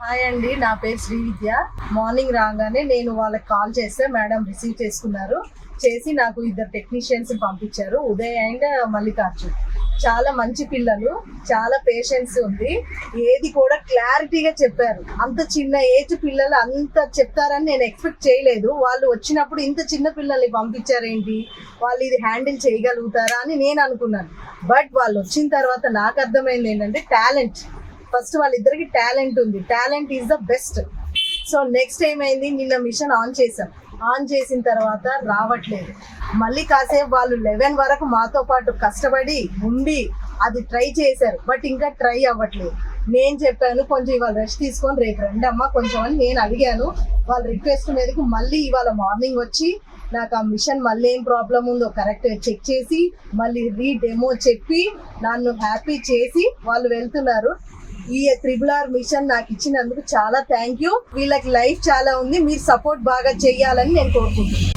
Hi అండి, నా పేరు శ్రీ విద్య. మార్నింగ్ రాగానే నేను వాళ్ళకి కాల్ చేస్తే మేడం రిసీవ్ చేసుకున్నారు. చేసి నాకు ఇద్దరు టెక్నీషియన్స్ పంపించారు, ఉదయ్ అండ్ మల్లికార్జున్. చాలా మంచి పిల్లలు, చాలా పేషెన్స్ ఉంది, ఏది కూడా క్లారిటీగా చెప్పారు. అంత చిన్న ఏజ్ పిల్లలు అంత చెప్తారని నేను ఎక్స్పెక్ట్ చేయలేదు. వాళ్ళు వచ్చినప్పుడు ఇంత చిన్న పిల్లల్ని పంపించారేంటి, వాళ్ళు ఇది హ్యాండిల్ చేయగలుగుతారా అని నేను అనుకున్నాను. బట్ వాళ్ళు వచ్చిన తర్వాత నాకు అర్థమైంది ఏంటంటే టాలెంట్. ఫస్ట్ వాళ్ళిద్దరికి టాలెంట్ ఉంది, talent is the best. So next ఏమైంది, నిన్న మిషన్ ఆన్ చేసాం. ఆన్ చేసిన తర్వాత రావట్లేదు. మళ్ళీ కాసేపు వాళ్ళు 11 వరకు మాతో పాటు కష్టపడి ఉండి అది ట్రై చేశారు, బట్ ఇంకా ట్రై అవ్వట్లేదు. నేను చెప్పాను కొంచెం ఇవాళ రెస్ట్ తీసుకొని రేపు రండి అమ్మా కొంచెం అని నేను అడిగాను. వాళ్ళ రిక్వెస్ట్ మీదకి మళ్ళీ ఇవాళ మార్నింగ్ వచ్చి నాకు ఆ మిషన్ మళ్ళీ ఏం ప్రాబ్లం ఉందో కరెక్ట్గా చెక్ చేసి మళ్ళీ డెమో చెప్పి నన్ను హ్యాపీ చేసి వాళ్ళు వెళ్తున్నారు. ఈ RRR మిషన్ నాకు ఇచ్చినందుకు చాలా థ్యాంక్ యూ. వీళ్ళకి లైఫ్ చాలా ఉంది, మీరు సపోర్ట్ బాగా చెయ్యాలని నేను కోరుకుంటున్నాను.